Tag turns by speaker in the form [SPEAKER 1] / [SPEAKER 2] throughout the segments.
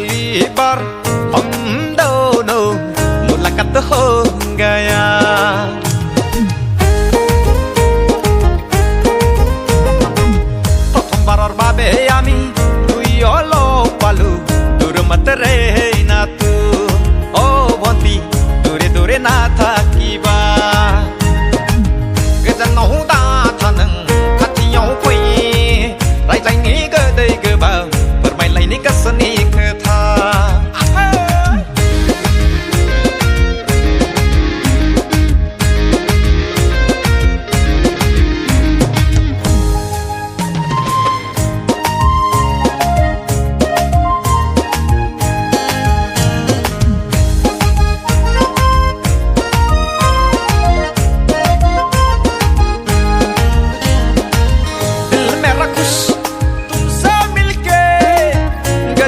[SPEAKER 1] libar Hondono Mula kata honggaya Prothom baror babe ami Tuyolo palu Durmat reina tu Oh bonti Dure dure na thakiba Gejan nau da thanang Katiyau pui Rai lai ni ge dei ge ba Permai lai ni kasani ke tha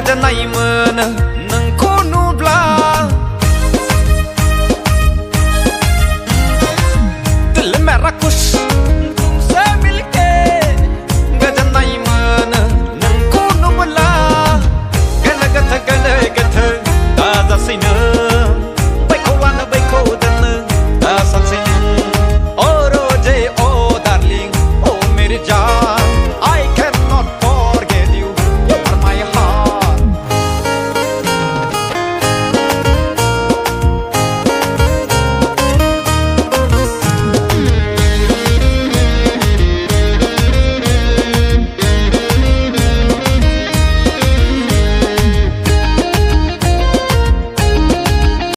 [SPEAKER 1] Janai mana